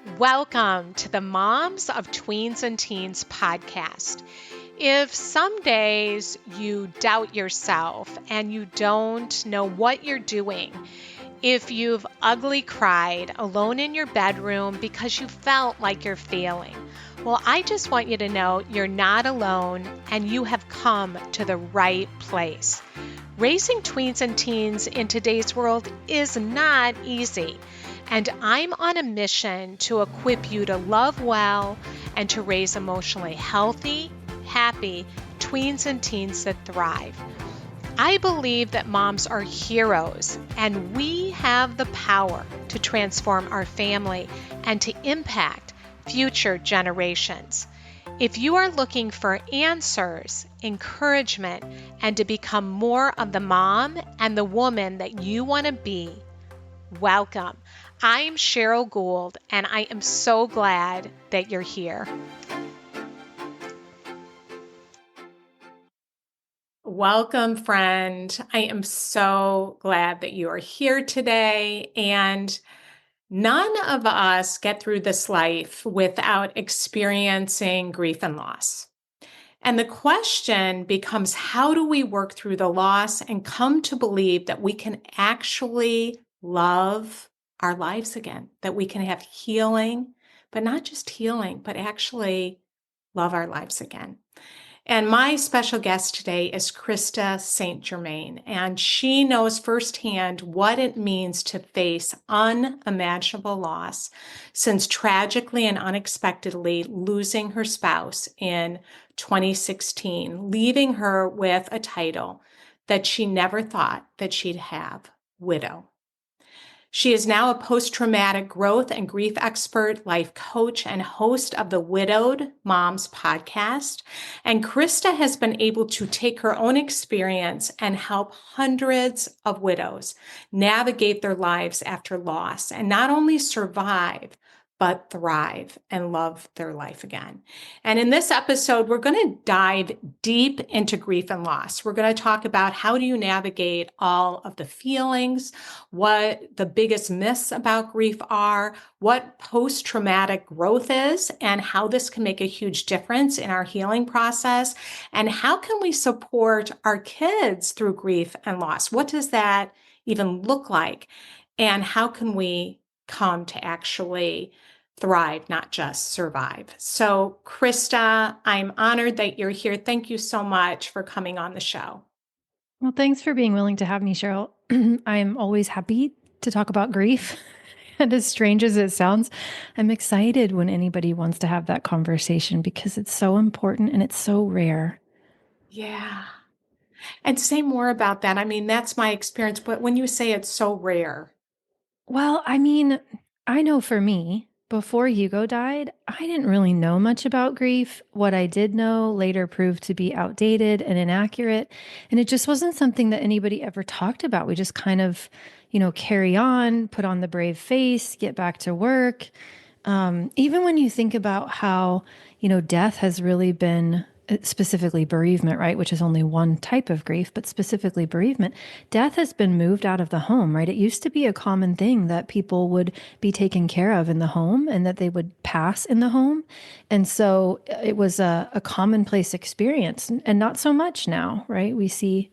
Welcome to the Moms of Tweens and Teens podcast. If some days you doubt yourself and you don't know what you're doing, if you've ugly cried alone in your bedroom because you felt like you're failing, well, I just want you to know you're not alone and you have come to the right place. Raising tweens and teens in today's world is not easy. And I'm on a mission to equip you to love well and to raise emotionally healthy, happy tweens and teens that thrive. I believe that moms are heroes and we have the power to transform our family and to impact future generations. If you are looking for answers, encouragement, and to become more of the mom and the woman that you want to be, welcome. I'm Cheryl Gould, and I am so glad that you're here. Welcome, friend. I am so glad that you are here today. And none of us get through this life without experiencing grief and loss. And the question becomes, how do we work through the loss and come to believe that we can actually love our lives again, that we can have healing, but not just healing, but actually love our lives again. And my special guest today is Krista St-Germain, and she knows firsthand what it means to face unimaginable loss since tragically and unexpectedly losing her spouse in 2016, leaving her with a title that she never thought that she'd have, widow. She is now a post-traumatic growth and grief expert, life coach, and host of the Widowed Moms podcast. And Krista has been able to take her own experience and help hundreds of widows navigate their lives after loss and not only survive, but thrive and love their life again. And in this episode, we're going to dive deep into grief and loss. We're going to talk about how do you navigate all of the feelings, what the biggest myths about grief are, what post-traumatic growth is, and how this can make a huge difference in our healing process, and how can we support our kids through grief and loss? What does that even look like? And how can we come to actually thrive, not just survive? So, Krista, I'm honored that you're here. Thank you so much for coming on the show. Well, thanks for being willing to have me, Cheryl. I am always happy to talk about grief. And as strange as it sounds, I'm excited when anybody wants to have that conversation because it's so important and it's so rare. Yeah. And say more about that. I mean, that's my experience. But when you say it's so rare, Well, I mean, I know for me, before Hugo died, I didn't really know much about grief. What I did know later proved to be outdated and inaccurate. And it just wasn't something that anybody ever talked about. We just kind of, carry on, put on the brave face, get back to work. Even when you think about how, death has really been specifically bereavement, right? Which is only one type of grief, but specifically bereavement. Death has been moved out of the home, right? It used to be a common thing that people would be taken care of in the home and that they would pass in the home. And so it was a commonplace experience and not so much now, right? We see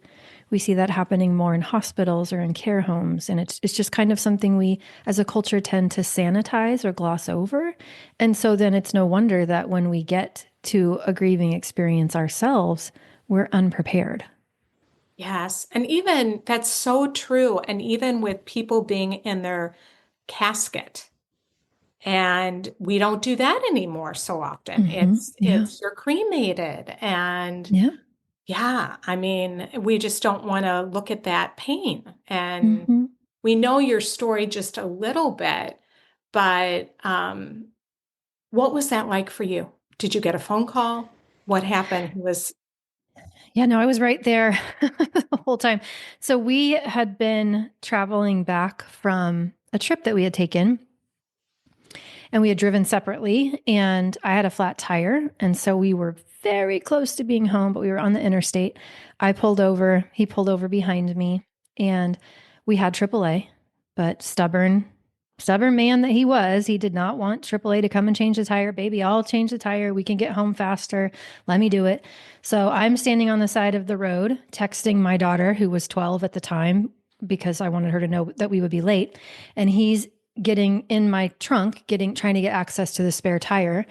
that happening more in hospitals or in care homes. And it's just kind of something we as a culture tend to sanitize or gloss over. And so then it's no wonder that when we get to a grieving experience ourselves, we're unprepared. yes. And even that's so true. And even with people being in their casket, and we don't do that anymore so often. It's you're cremated. And yeah, I mean, we just don't want to look at that pain. And we know your story just a little bit, but what was that like for you? Did you get a phone call? What happened? I was right there the whole time. So we had been traveling back from a trip that we had taken and we had driven separately and I had a flat tire. And so we were very close to being home, but we were on the interstate. I pulled over, he pulled over behind me and we had AAA, but stubborn Stubborn man that he was, he did not want AAA to come and change the tire. Baby, I'll change the tire. We can get home faster. Let me do it. So I'm standing on the side of the road, texting my daughter, who was 12 at the time, because I wanted her to know that we would be late. And he's getting in my trunk, trying to get access to the spare tire.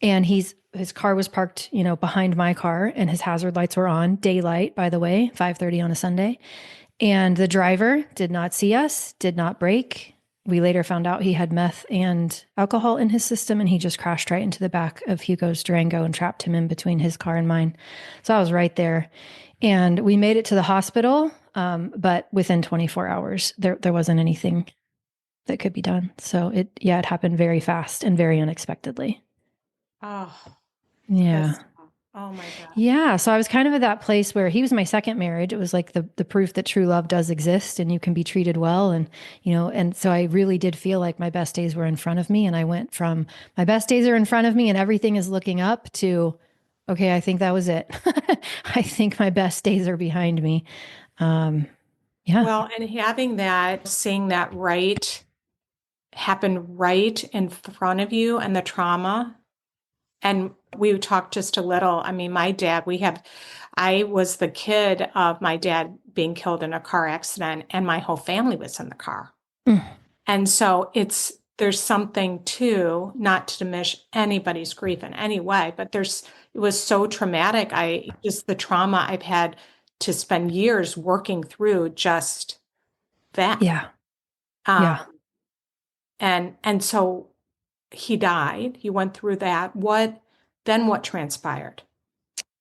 And his car was parked, behind my car, and his hazard lights were on. Daylight, by the way, 5:30 on a Sunday. And the driver did not see us, did not brake. We later found out he had meth and alcohol in his system, and he just crashed right into the back of Hugo's Durango and trapped him in between his car and mine. So I was right there. And we made it to the hospital, but within 24 hours, there wasn't anything that could be done. So it happened very fast and very unexpectedly. Oh, Yeah. Krista. Oh my God. Yeah. So I was kind of at that place where he was my second marriage. It was like the proof that true love does exist and you can be treated well. And so I really did feel like my best days were in front of me. And I went from my best days are in front of me and everything is looking up to, okay, I think that was it. I think my best days are behind me. Yeah. Well, and having that, seeing that happen right in front of you and the trauma. And we talked just a little. I mean, I was the kid of my dad being killed in a car accident, and my whole family was in the car. Mm. And so there's something to, not to diminish anybody's grief in any way, but it was so traumatic. The trauma I've had to spend years working through just that. Yeah. Yeah. And so he died. He went through that. What transpired?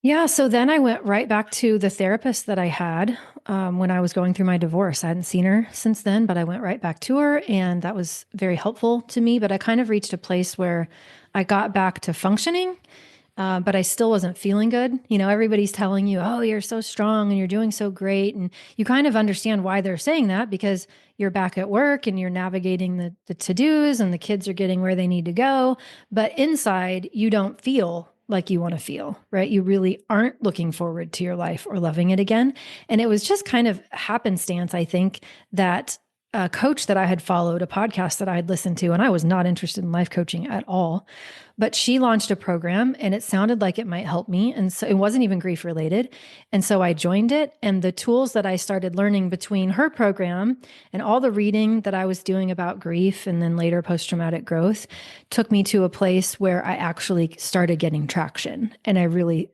Yeah. So then I went right back to the therapist that I had when I was going through my divorce. I hadn't seen her since then, but I went right back to her, and that was very helpful to me. But I kind of reached a place where I got back to functioning, but I still wasn't feeling good. Everybody's telling you, oh, you're so strong and you're doing so great. And you kind of understand why they're saying that, because you're back at work and you're navigating the to-dos and the kids are getting where they need to go. But inside, you don't feel like you want to feel, right? You really aren't looking forward to your life or loving it again. And it was just kind of happenstance, I think, that a coach that I had followed, a podcast that I had listened to, and I was not interested in life coaching at all, but she launched a program and it sounded like it might help me. And so it wasn't even grief related. And so I joined it. And the tools that I started learning between her program and all the reading that I was doing about grief and then later post-traumatic growth took me to a place where I actually started getting traction. And I really,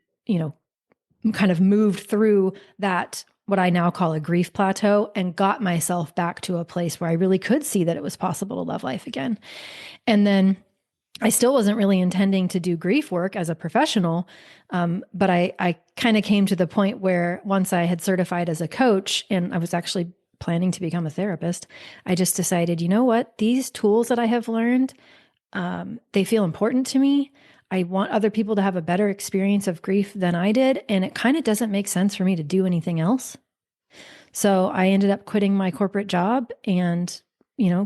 kind of moved through that, what I now call a grief plateau, and got myself back to a place where I really could see that it was possible to love life again. And then I still wasn't really intending to do grief work as a professional. But I kind of came to the point where once I had certified as a coach and I was actually planning to become a therapist, I just decided, you know what, these tools that I have learned, they feel important to me. I want other people to have a better experience of grief than I did. And it kind of doesn't make sense for me to do anything else. So I ended up quitting my corporate job and,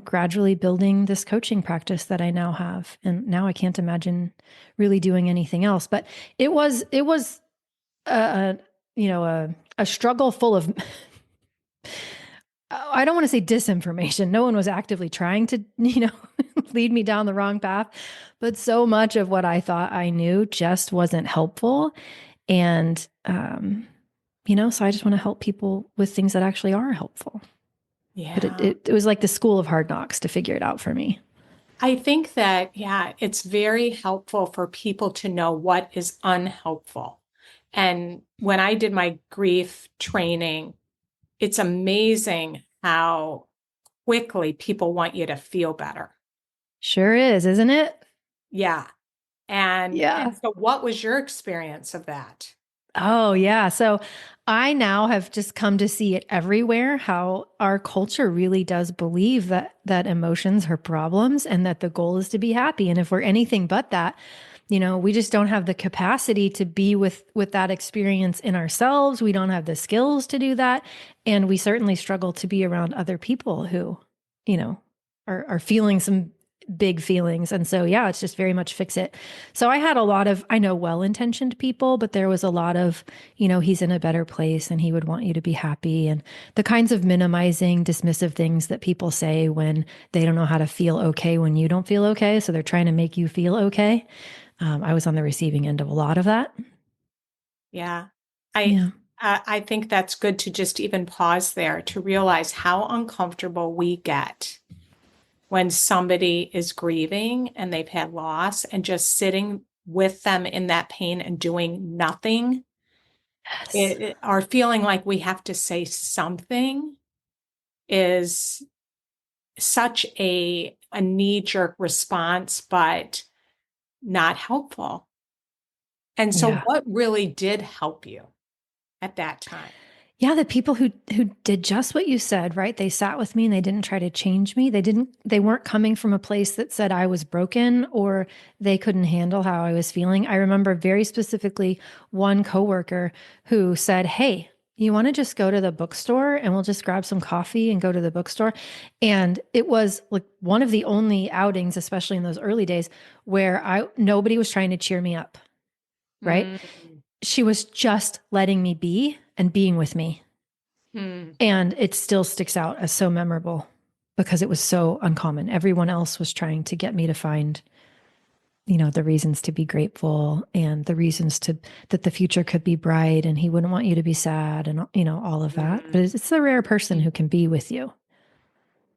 gradually building this coaching practice that I now have. And now I can't imagine really doing anything else. But it was a struggle full of, I don't want to say disinformation. No one was actively trying to, lead me down the wrong path, but so much of what I thought I knew just wasn't helpful. And, so I just want to help people with things that actually are helpful. Yeah. But it was like the school of hard knocks to figure it out for me. I think that, it's very helpful for people to know what is unhelpful. And when I did my grief training, it's amazing how quickly people want you to feel better. Sure is, isn't it? Yeah. And Yeah. so what was your experience of that? Oh, yeah. So I now have just come to see it everywhere, how our culture really does believe that emotions are problems and that the goal is to be happy. And if we're anything but that, we just don't have the capacity to be with that experience in ourselves. We don't have the skills to do that. And we certainly struggle to be around other people who, are feeling some big feelings. And so, yeah, it's just very much fix it. So I had a lot of, I know, well-intentioned people, but there was a lot of, he's in a better place and he would want you to be happy. And the kinds of minimizing, dismissive things that people say when they don't know how to feel okay when you don't feel okay. So they're trying to make you feel okay. I was on the receiving end of a lot of that. Yeah. I Yeah. I think that's good to just even pause there to realize how uncomfortable we get when somebody is grieving and they've had loss, and just sitting with them in that pain and doing nothing, Yes. or feeling like we have to say something is such a knee-jerk response, but not helpful. And so Yeah. what really did help you at that time? Yeah, the people who did just what you said, right? They sat with me and they didn't try to change me. They weren't coming from a place that said I was broken or they couldn't handle how I was feeling. I remember very specifically one coworker who said, "Hey, you want to just go to the bookstore and we'll just grab some coffee and go to the bookstore?" And it was like one of the only outings, especially in those early days, where I nobody was trying to cheer me up, right? Mm. She was just letting me be and being with me. Hmm. And it still sticks out as so memorable because it was so uncommon. Everyone else was trying to get me to find, the reasons to be grateful and the reasons that the future could be bright and he wouldn't want you to be sad and, all of that. But Mm. it's the rare person who can be with you.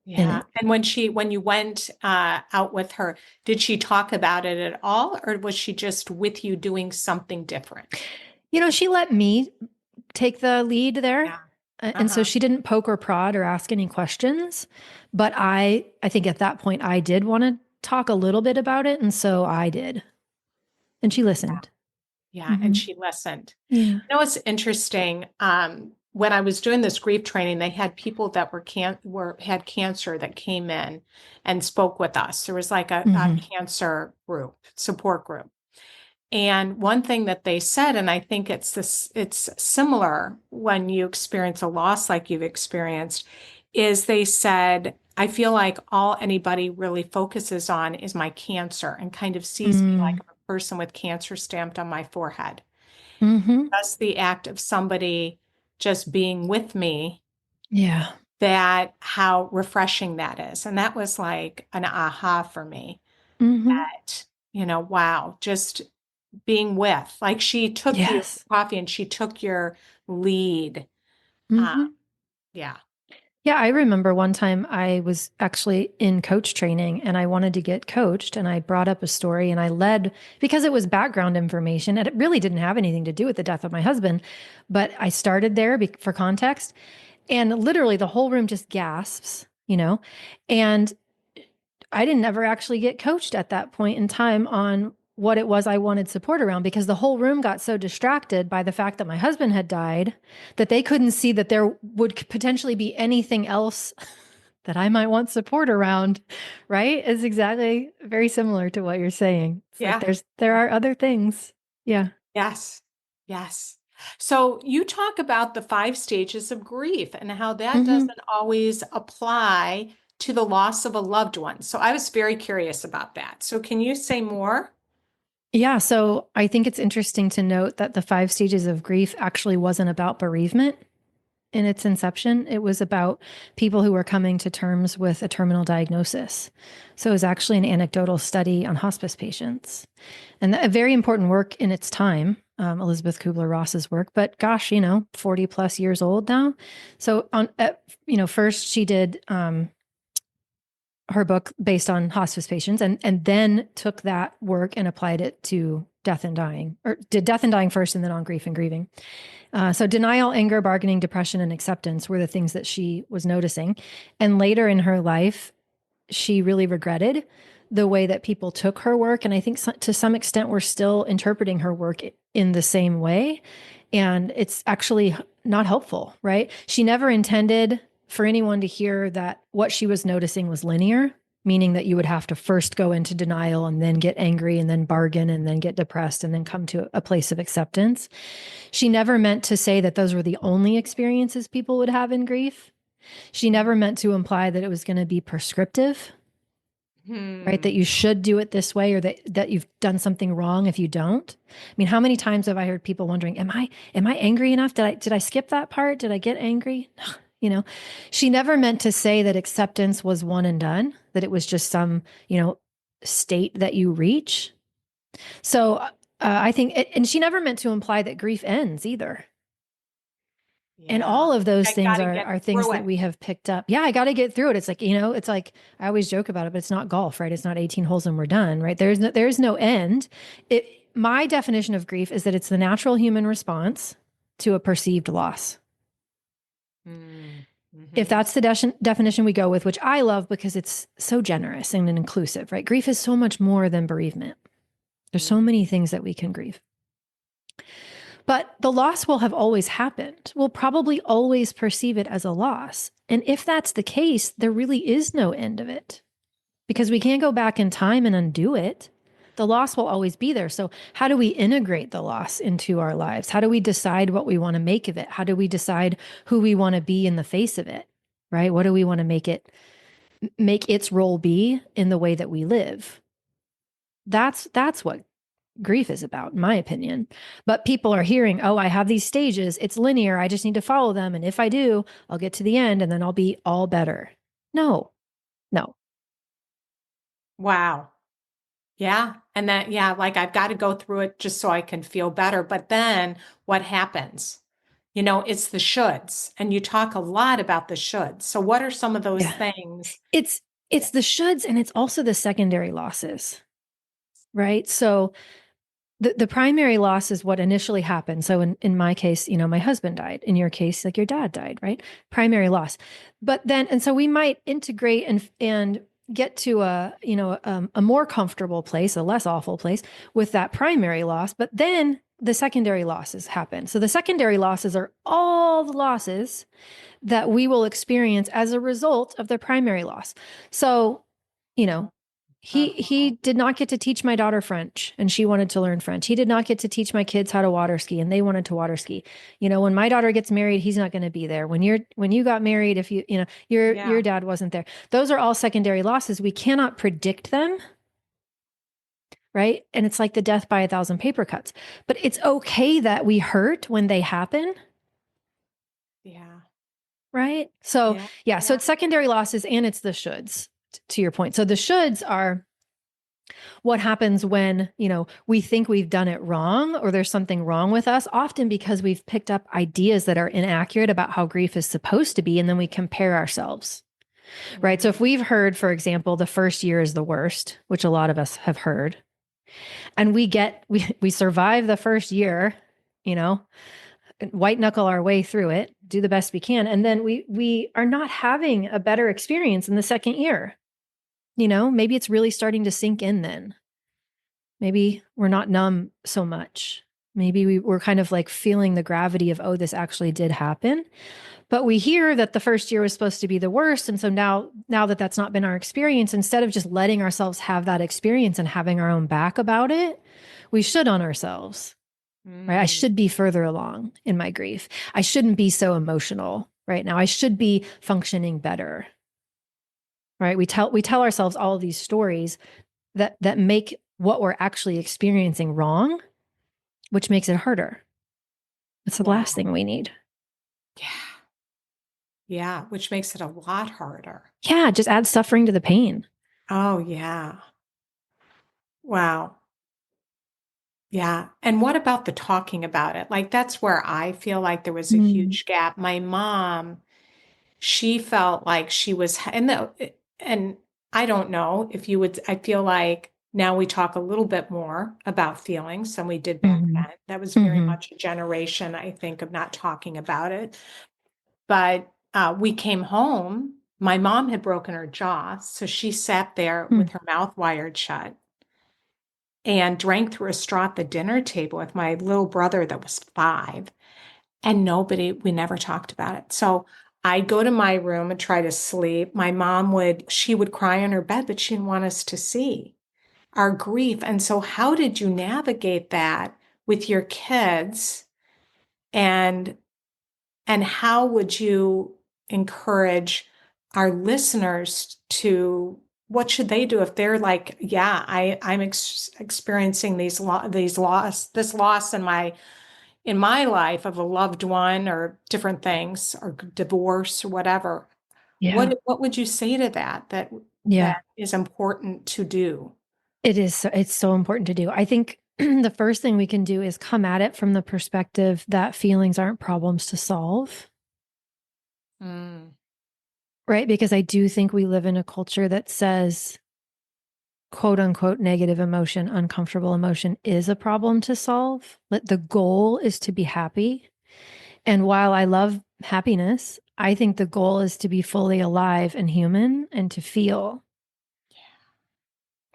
And Yeah. And when you went out with her, did she talk about it at all, or was she just with you doing something different? she let me take the lead there. Yeah. And so Uh-huh. she didn't poke or prod or ask any questions. But I think at that point I did want to talk a little bit about it. And so I did. And she Yeah. listened. Yeah. And Hmm. she listened. Yeah. It's interesting. When I was doing this grief training, they had people that had cancer that came in and spoke with us. There was like a Hmm. cancer support group. And one thing that they said, and I think it's similar when you experience a loss like you've experienced, is they said, I feel like all anybody really focuses on is my cancer and kind of sees me like Mm. I'm a person with cancer stamped on my forehead. Hmm. Just the act of somebody just being with me, Yeah. that how refreshing that is. And that was like an aha for me Hmm. that, wow, just being with. Like she took you Yes. coffee and she took your lead. Uh, Hmm. yeah. Yeah, I remember one time I was actually in coach training and I wanted to get coached and I brought up a story and I led because it was background information and it really didn't have anything to do with the death of my husband, but I started there for context and literally the whole room just gasps. And I didn't ever actually get coached at that point in time on what it was I wanted support around because the whole room got so distracted by the fact that my husband had died that they couldn't see that there would potentially be anything else that I might want support around, right? It's exactly very similar to what you're saying. It's like Yeah. there are other things. Yeah. Yes. Yes. So you talk about the 5 stages of grief and how that Hmm. doesn't always apply to the loss of a loved one. So I was very curious about that. So can you say more? Yeah. So I think it's interesting to note that the 5 stages of grief actually wasn't about bereavement in its inception. It was about people who were coming to terms with a terminal diagnosis. So it was actually an anecdotal study on hospice patients and a very important work in its time, Elizabeth Kubler-Ross's work. But gosh, 40 plus years old now. So first she did her book based on hospice patients and then took that work and applied it to death and dying, or did death and dying first and then on grief and grieving. So denial, anger, bargaining, depression, and acceptance were the things that she was noticing. And later in her life, she really regretted the way that people took her work. And I think to some extent, we're still interpreting her work in the same way. And it's actually not helpful, right? She never intended for anyone to hear that what she was noticing was linear, meaning that you would have to first go into denial and then get angry and then bargain and then get depressed and then come to a place of acceptance. She never meant to say that those were the only experiences people would have in grief. She never meant to imply that it was going to be prescriptive. right? That Hmm. you should do it this way, or that you've done something wrong if you don't. I mean, how many times have I heard people wondering, am I angry enough? Did I skip that part? Did I get angry? You know, she never meant to say that acceptance was one and done, that it was just some, state that you reach. So I think, and she never meant to imply that grief ends either. And Yeah. all of those I things got to are get are things through that it. we have picked up. Yeah, I got to get through it. It's like, it's like I always joke about it, but it's not golf, right? It's not 18 holes and we're done, right? There's no end. My definition of grief is that it's the natural human response to a perceived loss. Mm. If Hmm. that's the definition we go with, which I love because it's so generous and inclusive, right? Grief is so much more than bereavement. There's so many things that we can grieve. But the loss will have always happened. We'll probably always perceive it as a loss. And if that's the case, there really is no end of it because we can't go back in time and undo it. The loss will always be there. So, how do we integrate the loss into our lives? How do we decide what we want to make of it? How do we decide who we want to be in the face of it? Right? What do we want to make its role be in the way that we live? That's what grief is about, in my opinion. But people are hearing, oh, I have these stages. It's linear. I just need to follow them. And if I do, I'll get to the end and then I'll be all better. No, no. Wow. Yeah. And that, yeah, like I've got to go through it just so I can feel better. But then what happens? It's the shoulds. And you talk a lot about the shoulds. So what are some of those Yeah. things? It's the shoulds and it's also the secondary losses, right? So the primary loss is what initially happened. So in my case, my husband died. In your case, like your dad died, right? Primary loss. But then, and so we might integrate and get to a more comfortable place, a less awful place with that primary loss. But then the secondary losses happen. So the secondary losses are all the losses that we will experience as a result of the primary loss. So, you know, he Uh-huh. did not get to teach my daughter French and she wanted to learn French. He did not get to teach my kids how to water ski and they wanted to water ski. When my daughter gets married, he's not going to be there. When you got married, if your Yeah. dad wasn't there. Those are all secondary losses. We cannot predict them, right? And it's like the death by a thousand paper cuts. But it's okay that we hurt when they happen, Yeah. right? So, Yeah. yeah, so Yeah. it's secondary losses and it's the shoulds, to your point. So the shoulds are what happens when, we think we've done it wrong or there's something wrong with us, often because we've picked up ideas that are inaccurate about how grief is supposed to be. And then we compare ourselves, right? So if Mhm. we've heard, for example, the first year is the worst, which a lot of us have heard, and we survive the first year, you know, white knuckle our way through it, do the best we can. And then we are not having a better experience in the second year. Maybe it's really starting to sink in then. Maybe we're not numb so much. Maybe we're kind of like feeling the gravity of, oh, this actually did happen. But we hear that the first year was supposed to be the worst. And so now that that's not been our experience, instead of just letting ourselves have that experience and having our own back about it, we should on ourselves, right? I Mm. should be further along in my grief. I shouldn't be so emotional right now. I should be functioning better, right? We tell ourselves all of these stories that make what we're actually experiencing wrong, which makes it harder. It's the last Wow. thing we need. Yeah. Yeah. Which makes it a lot harder. Yeah, just add suffering to the pain. Oh, yeah. Wow. Yeah. And what about the talking about it? Like, that's where I feel like there was a Mm. huge gap. My mom, she felt like she was, and I don't know if you would, I feel like now we talk a little bit more about feelings than we did back Hmm. then. That was very Hmm. much a generation, I think, of not talking about it. But we came home. My mom had broken her jaw, so she sat there Mm. with her mouth wired shut and drank through a straw at the dinner table with my little brother that was 5. And we never talked about it. So I'd go to my room and try to sleep. My mom she would cry on her bed, but she didn't want us to see our grief. And so, how did you navigate that with your kids? And how would you encourage our listeners to what should they do if they're like, yeah, I'm experiencing this loss in my life of a loved one or different things or divorce or whatever. Yeah. What would you say to that Yeah. is important to do? It is. It's so important to do. I think the first thing we can do is come at it from the perspective that feelings aren't problems to solve, Mm, right? Because I do think we live in a culture that says, quote unquote, negative emotion, uncomfortable emotion is a problem to solve. But the goal is to be happy. And while I love happiness, I think the goal is to be fully alive and human and to feel,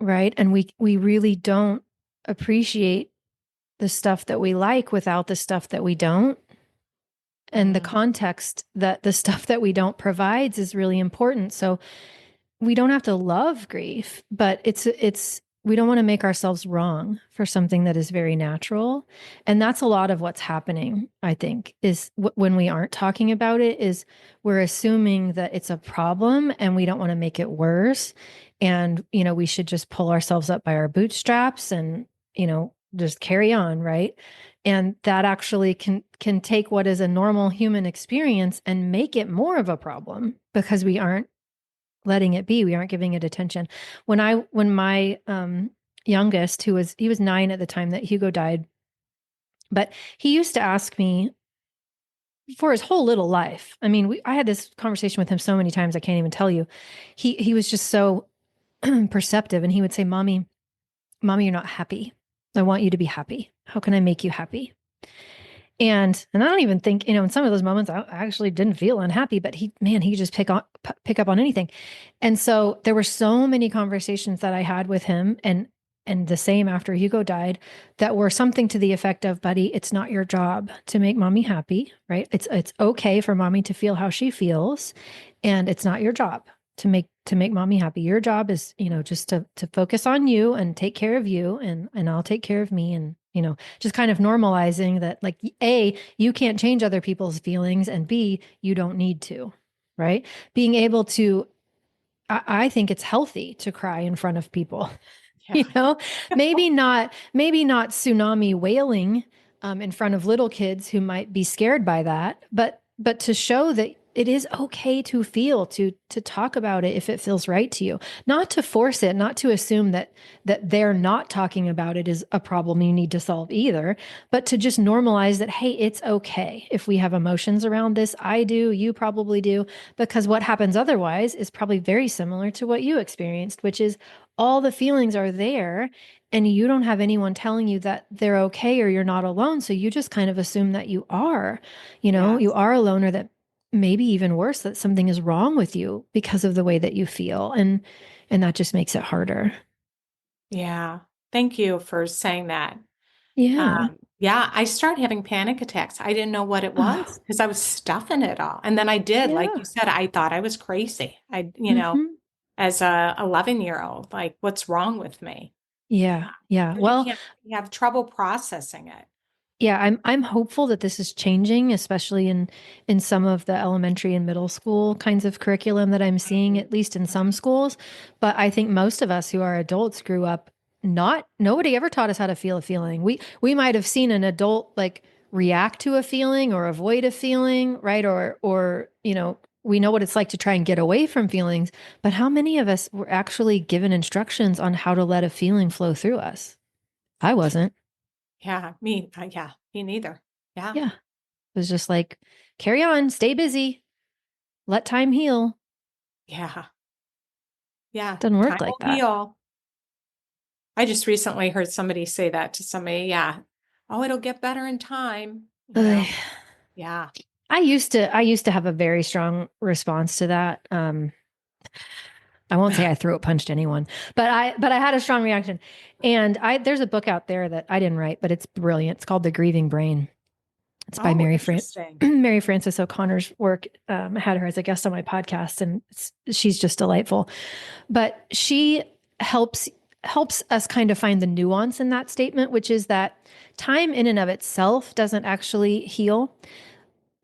right? And we really don't appreciate the stuff that we like without the stuff that we don't. And the mm, context that the stuff that we don't provides is really important. So we don't have to love grief, but we don't want to make ourselves wrong for something that is very natural. And that's a lot of what's happening, I think, is when we aren't talking about it, is we're assuming that it's a problem and we don't want to make it worse. And, we should just pull ourselves up by our bootstraps and, just carry on, right? And that actually can take what is a normal human experience and make it more of a problem because we aren't letting it be. We aren't giving it attention. When my youngest, he was 9 at the time that Hugo died, but he used to ask me for his whole little life. I mean, I had this conversation with him so many times I can't even tell you. He was just so perceptive, and he would say, "Mommy, you're not happy. I want you to be happy. How can I make you happy?" And I don't even think, in some of those moments I actually didn't feel unhappy, but he could just pick up on anything. And so there were so many conversations that I had with him, and the same after Hugo died, that were something to the effect of, "Buddy, it's not your job to make mommy happy, right? It's okay for mommy to feel how she feels, and it's not your job to make mommy happy. Your job is, just to focus on you and take care of you, and I'll take care of me." And just kind of normalizing that, like, A, you can't change other people's feelings, and B, you don't need to, right? Being able to, I think it's healthy to cry in front of people. yeah. you know maybe not tsunami wailing in front of little kids who might be scared by that, but to show that it is okay to feel, to talk about it if it feels right to you, not to force it, not to assume that they're not talking about it is a problem you need to solve either, but to just normalize that, hey, it's okay if we have emotions around this. I do, you probably do, because what happens otherwise is probably very similar to what you experienced, which is all the feelings are there and you don't have anyone telling you that they're okay or you're not alone. So you just kind of assume that you are, you Yes. are alone, or that maybe even worse, that something is wrong with you because of the way that you feel. And that just makes it harder. Yeah. Thank you for saying that. Yeah. Yeah, I started having panic attacks. I didn't know what it was Oh, because I was stuffing it all. And then I did, like you yeah. said, I thought I was crazy. Hmm. As a 11-year-old, like, what's wrong with me? Yeah. Yeah. Because Well, you have trouble processing it. yeah, I'm hopeful that this is changing, especially in some of the elementary and middle school kinds of curriculum that I'm seeing, Mhm. at least in some Mhm. schools. But I think most of us who are adults grew up, not nobody ever taught us how to feel a feeling. We might have seen an adult like react to a feeling or avoid a feeling, right? Or we know what it's like to try and get away from feelings, but how many of us were actually given instructions on how to let a feeling flow through us? I wasn't. Yeah, me neither. Yeah, Yeah. It was just like, carry on, stay busy, let time heal. yeah, yeah. Doesn't Time work like will that. heal. I just recently heard somebody say that to somebody. Yeah. Oh, it'll get better in time. Ugh. Yeah. I used to have a very strong response to that. I won't say I throat punched anyone, but I had a strong reaction. And there's a book out there that I didn't write, but it's brilliant. It's called The Grieving Brain. It's by Oh, interesting. Mary Frances O'Connor's work. I had her as a guest on my podcast, and she's just delightful. But she helps helps us kind of find the nuance in that statement, which is that time in and of itself doesn't actually heal,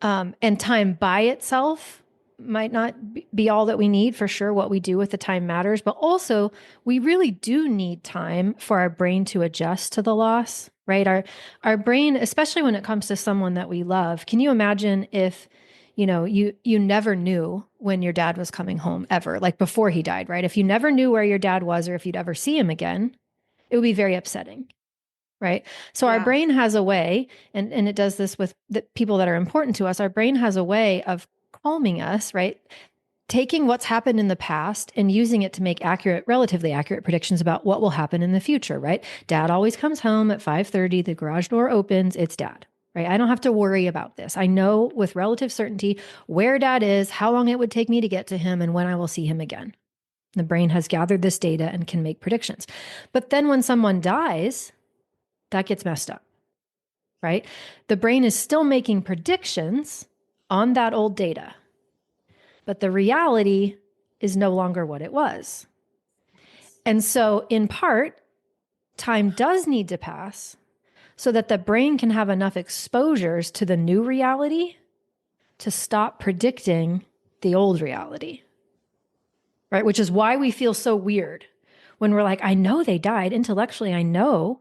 and time by itself might not be all that we need for sure. What we do with the time matters, but also we really do need time for our brain to adjust to the loss, right? Our brain, especially when it comes to someone that we love. Can you imagine if, you never knew when your dad was coming home ever, like before he died, right? If you never knew where your dad was or if you'd ever see him again, it would be very upsetting. Right. So our Yeah. brain has a way, and it does this with the people that are important to us. Our brain has a way of calming us, right? Taking what's happened in the past and using it to make relatively accurate predictions about what will happen in the future, right? Dad always comes home at 5:30, the garage door opens, it's dad. Right? I don't have to worry about this. I know with relative certainty where dad is, how long it would take me to get to him, and when I will see him again. The brain has gathered this data and can make predictions. But then when someone dies, that gets messed up, right? The brain is still making predictions on that old data, but the reality is no longer what it was. And so, in part, time does need to pass so that the brain can have enough exposures to the new reality to stop predicting the old reality, right? Which is why we feel so weird when we're like, I know they died. Intellectually, I know.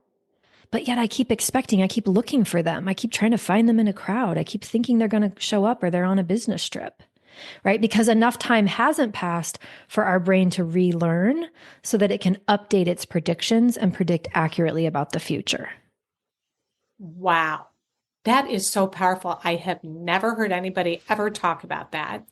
But yet I keep expecting, I keep looking for them. I keep trying to find them in a crowd. I keep thinking they're going to show up or they're on a business trip, right? Because enough time hasn't passed for our brain to relearn so that it can update its predictions and predict accurately about the future. Wow. That is so powerful. I have never heard anybody ever talk about that.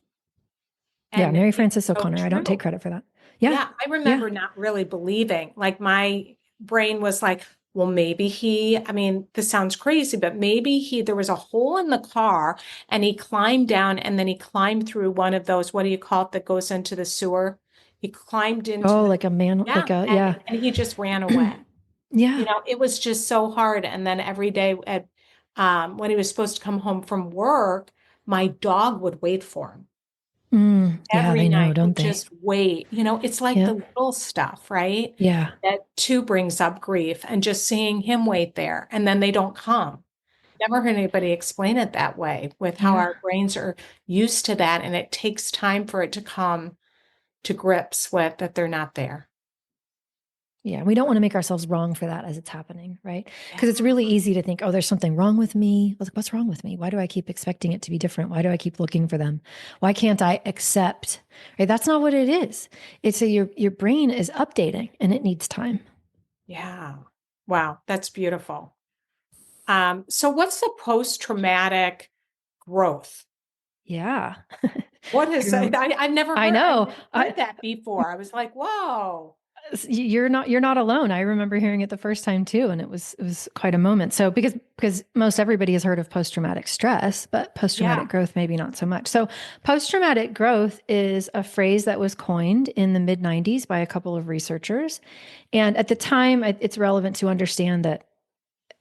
Yeah, And Mary it's Frances so O'Connor. I don't take true. credit for that. Yeah. Yeah, I Yeah. remember not really believing. Like my brain was like, well, maybe I mean, this sounds crazy, but maybe there was a hole in the car and he climbed down and then he climbed through one of those, what do you call it, that goes into the sewer? He climbed into Oh, the, like a man, yeah, yeah. and he just ran away. Yeah. It was just so hard. And then every day when he was supposed to come home from work, my dog would wait for him Yeah, every they know, night, would don't they? just wait. It's like the Yep. little stuff, right? Yeah. That too brings up grief and just seeing him wait there and then they don't come. Never heard anybody explain it that way with how Yeah. our brains are used to that and it takes time for it to come to grips with that they're not there. Yeah, we don't want to make ourselves wrong for that as it's happening, right? Yeah. Because it's really easy to think, oh, there's something wrong with me. What's wrong with me? Why do I keep expecting it to be different? Why do I keep looking for them? Why can't I accept? Right? That's not what it is. It's your brain is updating and it needs time. Yeah. Wow, that's beautiful. So what's the post-traumatic growth? Yeah. What is I I've never I heard I've know. never heard that before. I was like, whoa. You're not alone. I remember hearing it the first time too, and it was quite a moment. So because most everybody has heard of post traumatic stress, but post Yeah. traumatic growth maybe not so much. So post traumatic growth is a phrase that was coined in the mid '90s by a couple of researchers, and at the time, it's relevant to understand that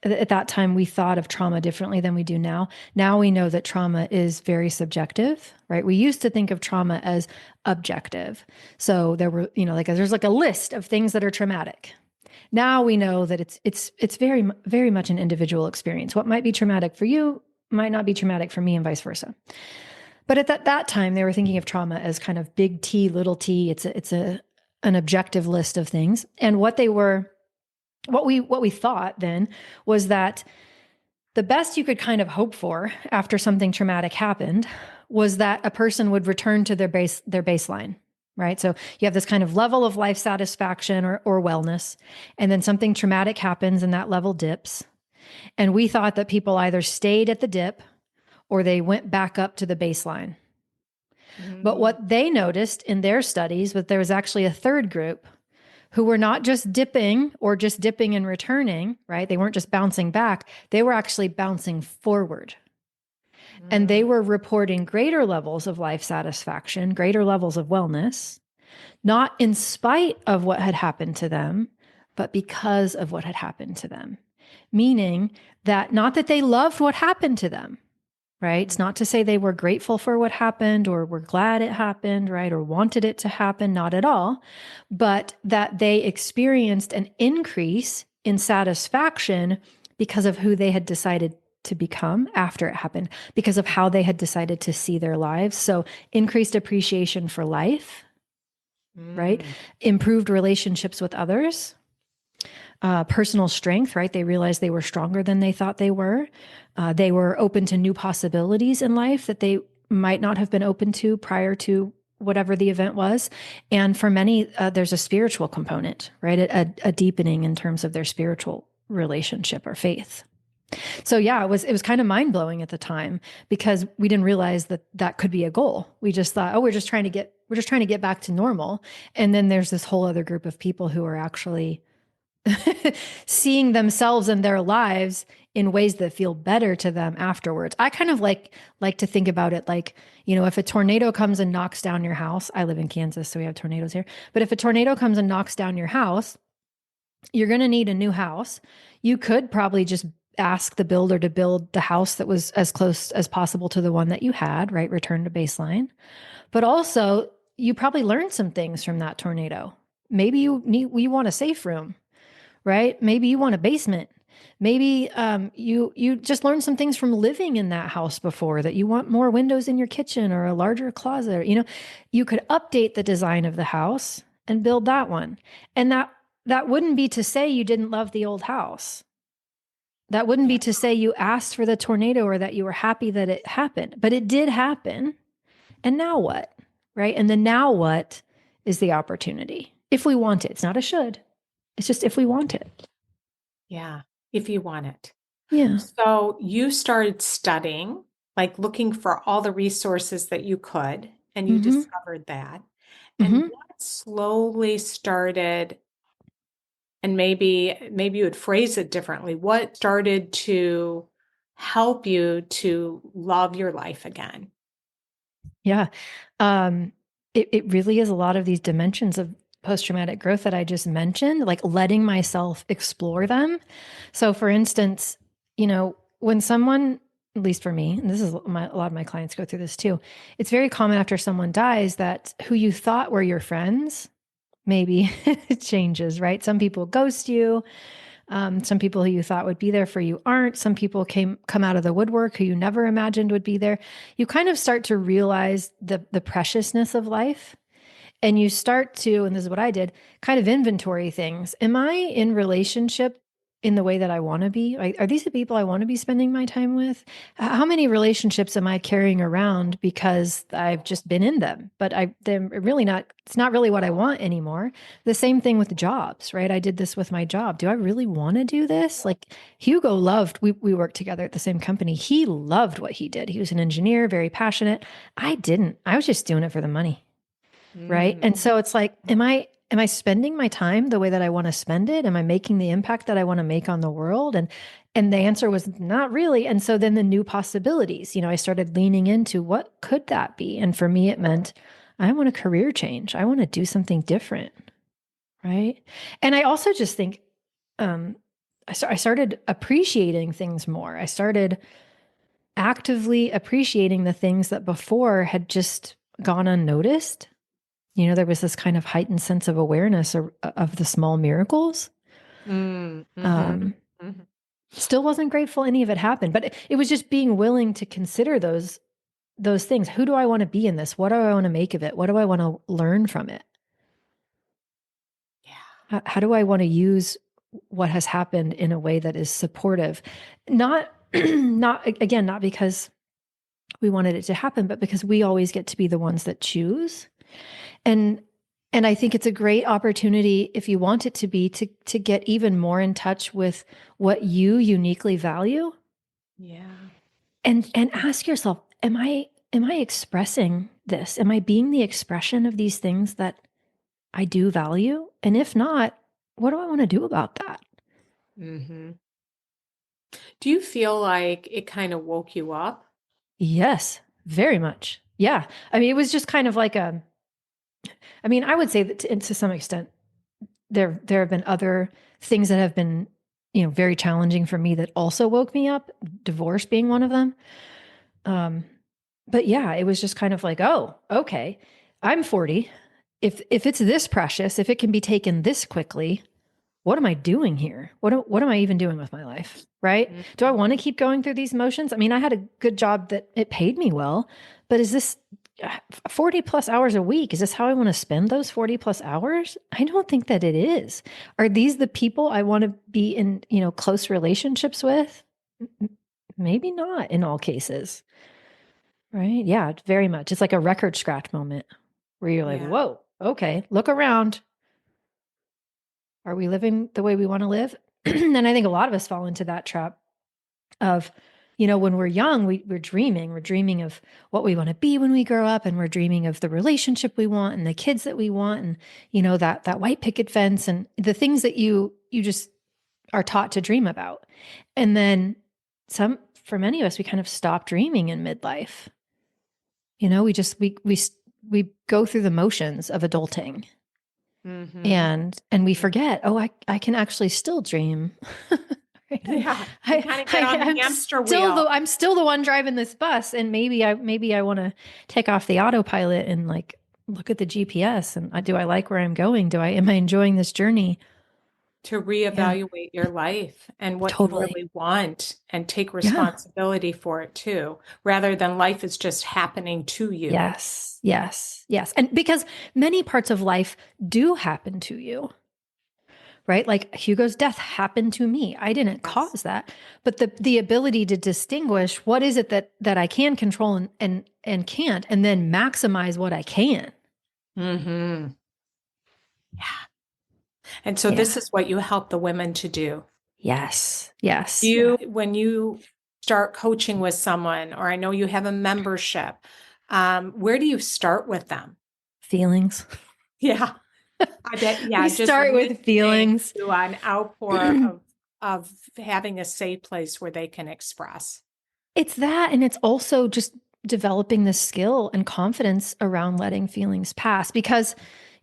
at that time we thought of trauma differently than we do now. Now we know that trauma is very subjective, right? We used to think of trauma as objective. So there were, there's like a list of things that are traumatic. Now we know that it's very very much an individual experience. What might be traumatic for you might not be traumatic for me and vice versa. But at that time they were thinking of trauma as kind of big T, little t. It's an objective list of things. And what we thought then was that the best you could kind of hope for after something traumatic happened was that a person would return to their baseline, right? So you have this kind of level of life satisfaction or wellness, and then something traumatic happens and that level dips. And we thought that people either stayed at the dip or they went back up to the baseline. But Mm, what they noticed in their studies was there was actually a third group who were not just dipping or just dipping and returning, right? They weren't just bouncing back, they were actually bouncing forward. And they mm, were reporting greater levels of life satisfaction, greater levels of wellness, not in spite of what had happened to them, but because of what had happened to them. Meaning that not that they loved what happened to them, right? It's not to say they were grateful for what happened or were glad it happened, right? Or wanted it to happen, not at all, but that they experienced an increase in satisfaction because of who they had decided to become after it happened because of how they had decided to see their lives. So increased appreciation for life, right? Mm. Improved relationships with others, personal strength, right? They realized they were stronger than they thought they were. They were open to new possibilities in life that they might not have been open to prior to whatever the event was. And for many, there's a spiritual component, right? A deepening in terms of their spiritual relationship or faith. So yeah, it was kind of mind blowing at the time because we didn't realize that that could be a goal. We just thought, oh, we're just trying to get back to normal. And then there's this whole other group of people who are actually seeing themselves and their lives in ways that feel better to them afterwards. I kind of like to think about it like, if a tornado comes and knocks down your house, I live in Kansas, so we have tornadoes here. But if a tornado comes and knocks down your house, you're going to need a new house. You could probably just ask the builder to build the house that was as close as possible to the one that you had, right? Return to baseline. But also, you probably learned some things from that tornado. Maybe you want a safe room, right? Maybe you want a basement. Maybe you just learned some things from living in that house before that you want more windows in your kitchen or a larger closet. You could update the design of the house and build that one. And that wouldn't be to say you didn't love the old house. That wouldn't Yeah. be to say you asked for the tornado or that you were happy that it happened, but it did happen. And now what? Right? And the now what is the opportunity. If we want it. It's not a should. It's just if we want it. Yeah. If you want it. Yeah. So you started studying, like looking for all the resources that you could, and you Mm-hmm. discovered that. And Mm-hmm. what slowly started, and maybe you would phrase it differently, what started to help you to love your life again? Yeah. Um, it really is a lot of these dimensions of post-traumatic growth that I just mentioned, like letting myself explore them. So for instance, when someone, at least for me, and this is a lot of my clients go through this too, it's very common after someone dies that who you thought were your friends, maybe it changes, right? Some people ghost you. Some people who you thought would be there for you aren't. Some people come out of the woodwork who you never imagined would be there. You kind of start to realize the preciousness of life. And you start to, and this is what I did, kind of inventory things. Am I in relationship in the way that I want to be? Are these the people I want to be spending my time with? How many relationships am I carrying around because I've just been in them, but they're really not, it's not really what I want anymore. The same thing with jobs, right? I did this with my job. Do I really want to do this? Like Hugo loved, we worked together at the same company. He loved what he did. He was an engineer, very passionate. I didn't. I was just doing it for the money. Right. Mm. And so it's like, am I spending my time the way that I want to spend it? Am I making the impact that I want to make on the world? And the answer was not really. And so then the new possibilities, I started leaning into what could that be? And for me, it meant I want a career change. I want to do something different. Right. And I also just think I started appreciating things more. I started actively appreciating the things that before had just gone unnoticed. There was this kind of heightened sense of awareness of the small miracles. Mm. Mm-hmm. Um, Mm-hmm. Still wasn't grateful any of it happened, but it was just being willing to consider those things. Who do I want to be in this? What do I want to make of it? What do I want to learn from it? Yeah. How do I want to use what has happened in a way that is supportive? Not, not because we wanted it to happen, but because we always get to be the ones that choose. And and I think it's a great opportunity if you want it to be to get even more in touch with what you uniquely value Yeah. and ask yourself, am I expressing this? Am I being the expression of these things that I do value? And if not, what do I want to do about that? Mm-hmm. Do you feel like it kind of woke you up? Yes, very much. Yeah. I mean, it was just kind of like I would say that to some extent there have been other things that have been, very challenging for me that also woke me up, divorce being one of them. Um, but yeah, it was just kind of like, oh, okay, I'm 40. If it's this precious, if it can be taken this quickly, what am I doing here? What am I even doing with my life? Right? Do I want to keep going through these motions? I mean, I had a good job that it paid me well, but is this 40 plus hours a week? Is this how I want to spend those 40 plus hours? I don't think that it is. Are these the people I want to be in, close relationships with? Maybe not in all cases. Right? Yeah, very much. It's like a record scratch moment where you're like, Yeah. whoa, okay, look around. Are we living the way we want to live? And I think a lot of us fall into that trap of, when we're young, we're dreaming. We're dreaming of what we want to be when we grow up, and we're dreaming of the relationship we want and the kids that we want, and that white picket fence and the things that you just are taught to dream about. And then for many of us, we kind of stop dreaming in midlife. We go through the motions of adulting. Mm-hmm. And we forget, oh, I can actually still dream. Yeah. You kind of get on the hamster wheel. I'm still the one driving this bus, and maybe I want to take off the autopilot and like look at the GPS, and do I like where I'm going? Am I enjoying this journey? To Yeah, reevaluate your life and what you totally. really want and take Yeah. responsibility for it too, rather than life is just happening to you. Yes. Yes. Yes. And because many parts of life do happen to you, right? Like Hugo's death happened to me. I didn't Yes. cause that, but the ability to distinguish what is it that I can control and can't, and then maximize what I can. Mm-hmm. Yeah. And so Yeah. this is what you help the women to do. Yes. Yes. Yeah. When you start coaching with someone, or I know you have a membership, where do you start with them? Feelings. Yeah. I bet, We yeah, just start with listening feelings. to an outpour of having a safe place where they can express. It's that. And it's also just developing the skill and confidence around letting feelings pass. Because,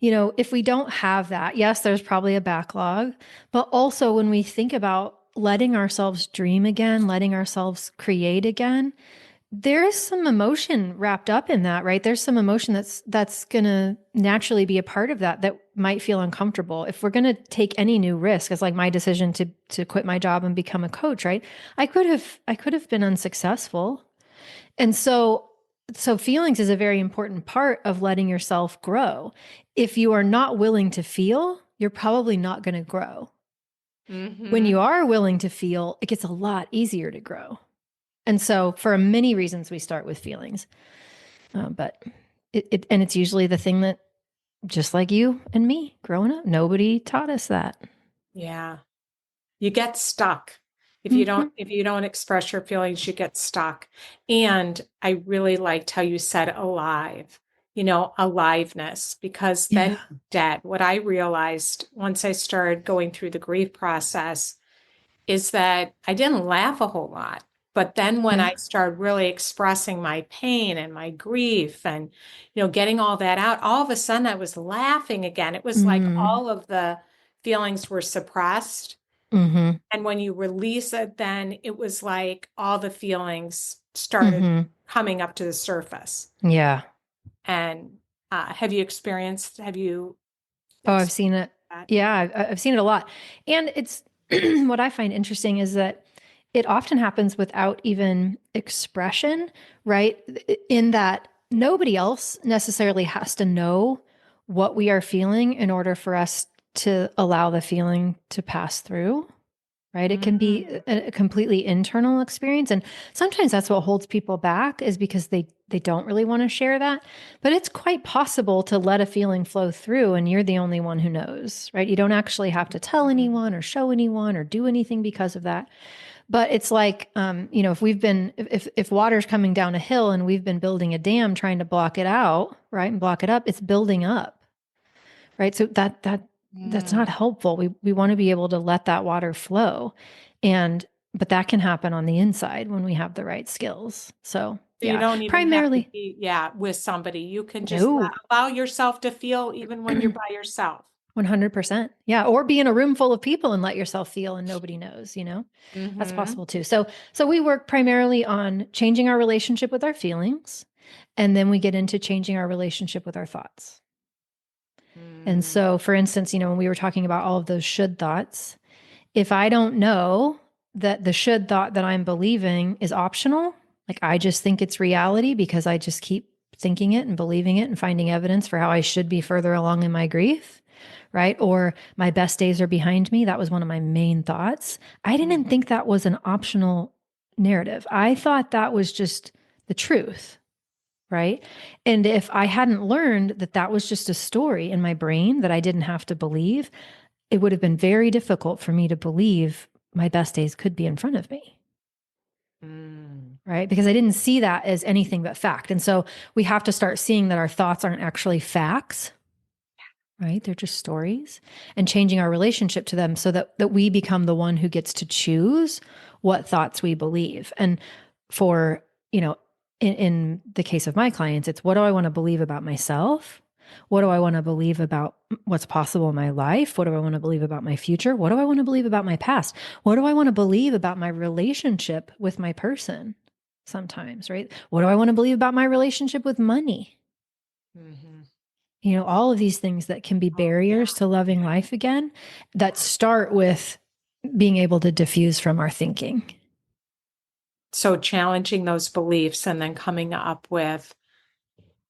if we don't have that, yes, there's probably a backlog. But also, when we think about letting ourselves dream again, letting ourselves create again, there is some emotion wrapped up in that, right? There's some emotion that's going to naturally be a part of that might feel uncomfortable. If we're going to take any new risk, it's like my decision to quit my job and become a coach, right? I could have been unsuccessful. And so feelings is a very important part of letting yourself grow. If you are not willing to feel, you're probably not going to grow. When Mm-hmm. you are willing to feel, it gets a lot easier to grow. And so, for many reasons, we start with feelings. But it's usually the thing that, just like you and me growing up, nobody taught us that. Yeah. You get stuck. Mm-hmm. If you don't express your feelings, you get stuck. And I really liked how you said alive, aliveness, because then Yeah. you're dead. What I realized once I started going through the grief process is that I didn't laugh a whole lot. But then when Yeah. I started really expressing my pain and my grief and, getting all that out, all of a sudden I was laughing again. It was like Mm. all of the feelings were suppressed. Mm-hmm. And when you release it, then it was like all the feelings started Mm-hmm. coming up to the surface. Yeah. And have you Oh, I've seen it. that? Yeah, I've seen it a lot. And it's what I find interesting is that it often happens without even expression, right? In that nobody else necessarily has to know what we are feeling in order for us to allow the feeling to pass through, right? It can be Mm, a completely internal experience. And sometimes that's what holds people back, is because they don't really want to share that. But it's quite possible to let a feeling flow through and you're the only one who knows, right? You don't actually have to tell mm, anyone or show anyone or do anything because of that. But it's like, if water's coming down a hill and we've been building a dam trying to block it out, right, and block it up, it's building up, right? So that's not mm. helpful. We want to be able to let that water flow, and but that can happen on the inside when we have the right skills. So So you yeah, don't even have to primarily be, yeah, with somebody. You can just no. allow yourself to feel even when you're by yourself. 100%. Yeah. Or be in a room full of people and let yourself feel and nobody knows, that's Mm-hmm. possible too. So we work primarily on changing our relationship with our feelings. And then we get into changing our relationship with our thoughts. And Mm, so, for instance, when we were talking about all of those should thoughts, if I don't know that the should thought that I'm believing is optional, like I just think it's reality because I just keep thinking it and believing it and finding evidence for how I should be further along in my grief, right? Or my best days are behind me. That was one of my main thoughts. I mm, didn't think that was an optional narrative. I thought that was just the truth, right? And if I hadn't learned that that was just a story in my brain that I didn't have to believe, it would have been very difficult for me to believe my best days could be in front of me. mm. Right. Because I didn't see that as anything but fact. And so we have to start seeing that our thoughts aren't actually facts, right? They're just stories, and changing our relationship to them so that we become the one who gets to choose what thoughts we believe. And for, in the case of my clients, it's what do I want to believe about myself? What do I want to believe about what's possible in my life? What do I want to believe about my future? What do I want to believe about my past? What do I want to believe about my relationship with my person? Sometimes, right? What do I want to believe about my relationship with money? Mhm. All of these things that can be Oh, barriers yeah. to loving life again that start with being able to diffuse from our thinking. So challenging those beliefs and then coming up with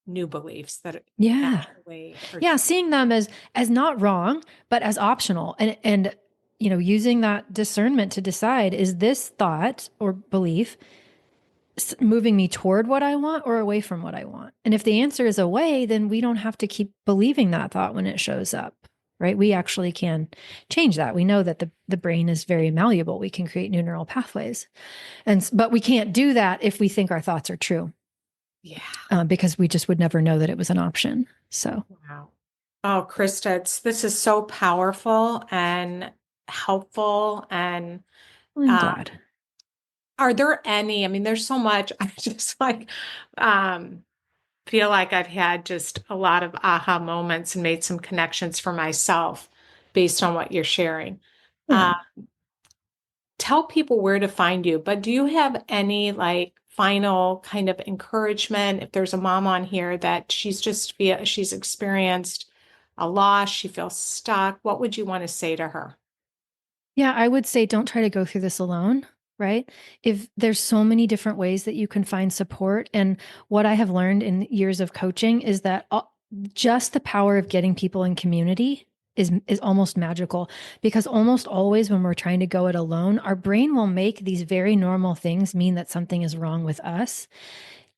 new beliefs that Yeah. actually are Yeah, true. seeing them as not wrong, but as optional, and using that discernment to decide, is this thought or belief moving me toward what I want or away from what I want? And if the answer is away, then we don't have to keep believing that thought when it shows up, right? We actually can change that. We know that the brain is very malleable. We can create new neural pathways. But we can't do that if we think our thoughts are true, Yeah. because we just would never know that it was an option. So Wow. Oh, Krista, this is so powerful and helpful. And I'm um, glad. are there any, I mean, there's so much. I just um, feel like I've had just a lot of aha moments and made some connections for myself based on what you're sharing. Uh, Yeah. tell people where to find you, but do you have any final kind of encouragement if there's a mom on here that she's experienced a loss, she feels stuck, what would you want to say to her? Yeah, I would say don't try to go through this alone, right? If there's so many different ways that you can find support. And what I have learned in years of coaching is that just the power of getting people in community is almost magical, because almost always when we're trying to go it alone, our brain will make these very normal things mean that something is wrong with us.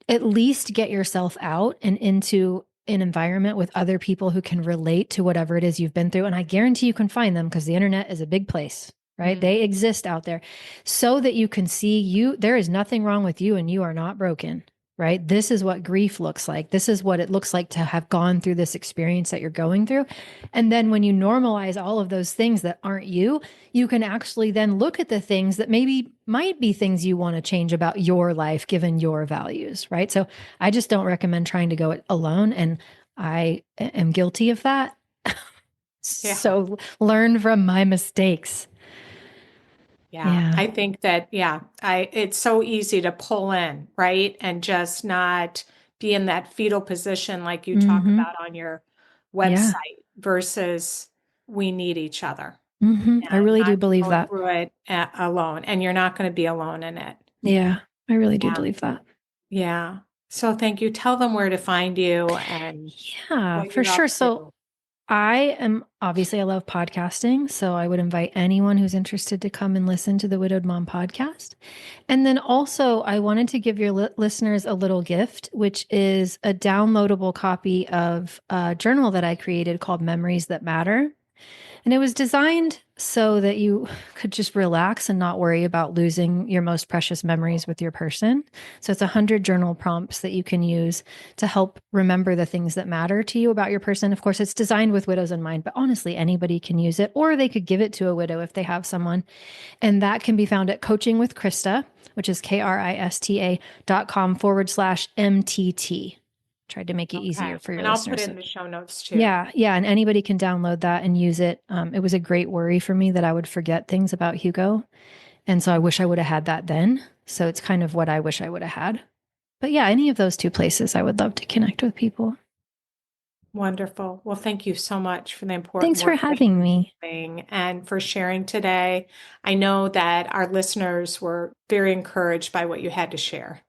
At least get yourself out and into an environment with other people who can relate to whatever it is you've been through. And I guarantee you can find them because the internet is a big place, right? Mm, They exist out there so that you can see there is nothing wrong with you and you are not broken, right? This is what grief looks like. This is what it looks like to have gone through this experience that you're going through. And then when you normalize all of those things that aren't you, you can actually then look at the things that maybe might be things you want to change about your life given your values, right? So I just don't recommend trying to go it alone. And I am guilty of that. yeah. So learn from my mistakes. Yeah, Yeah. I think that, yeah, it's so easy to pull in, right? And just not be in that fetal position like you talk Mm-hmm. about on your Yeah. website versus we need each other Mm-hmm. I and really do not to believe go that. through it alone. And you're not going to be alone in it. Yeah. I really do Yeah, believe that. yeah. So thank you. Tell them where to find you and Yeah, what for you're sure. up So to. I love podcasting. So I would invite anyone who's interested to come and listen to the Widowed Mom podcast. And then also, I wanted to give your listeners a little gift, which is a downloadable copy of a journal that I created called Memories That Matter. And it was designed so that you could just relax and not worry about losing your most precious memories with your person. So it's 100 journal prompts that you can use to help remember the things that matter to you about your person. Of course, it's designed with widows in mind, but honestly, anybody can use it, or they could give it to a widow if they have someone. And that can be found at Coaching with Krista, which is KRISTA.com/MTT. Tried to make it Okay. easier for your And I'll put listeners. it in the show notes too. Yeah, yeah, and anybody can download that and use it. It was a great worry for me that I would forget things about Hugo, and so I wish I would have had that then. So it's kind of what I wish I would have had. But yeah, any of those two places, I would love to connect with people. Wonderful. Well, thank you so much for the important Thanks for work that having me. you're doing and for sharing today. I know that our listeners were very encouraged by what you had to share.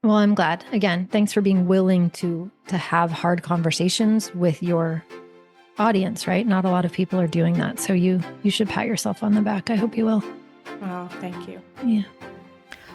Well, I'm glad. Again, thanks for being willing to have hard conversations with your audience, right? Not a lot of people are doing that. So you should pat yourself on the back. I hope you will. Oh, thank you. Yeah.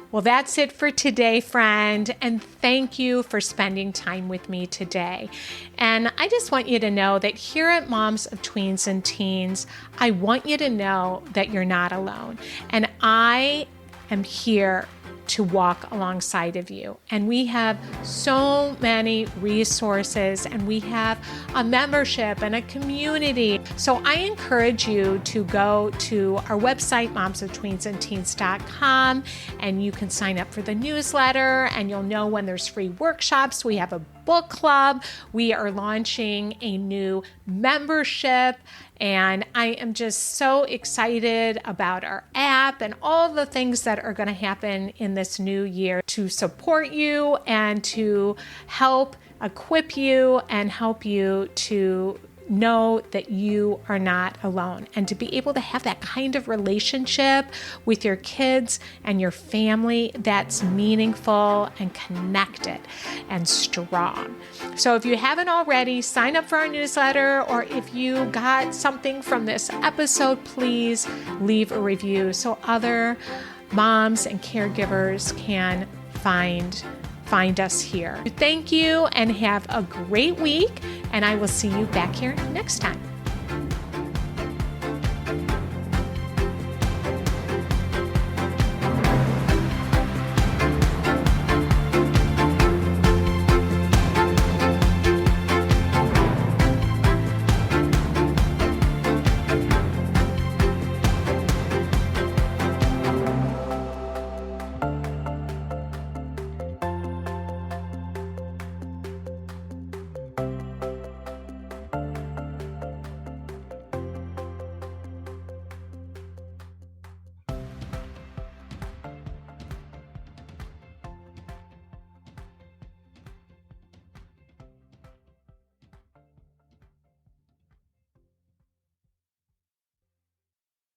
Well, that's it for today, friend. And thank you for spending time with me today. And I just want you to know that here at Moms of Tweens and Teens, I want you to know that you're not alone. And I am here to walk alongside of you. And we have so many resources, and we have a membership and a community. So I encourage you to go to our website, momsoftweensandteens.com, and you can sign up for the newsletter, and you'll know when there's free workshops. We have a book club. We are launching a new membership. And I am just so excited about our app and all the things that are going to happen in this new year to support you and to help equip you and help you to know that you are not alone, and to be able to have that kind of relationship with your kids and your family that's meaningful and connected and strong. So if you haven't already, sign up for our newsletter, or if you got something from this episode, please leave a review so other moms and caregivers can find us here. Thank you and have a great week, and I will see you back here next time.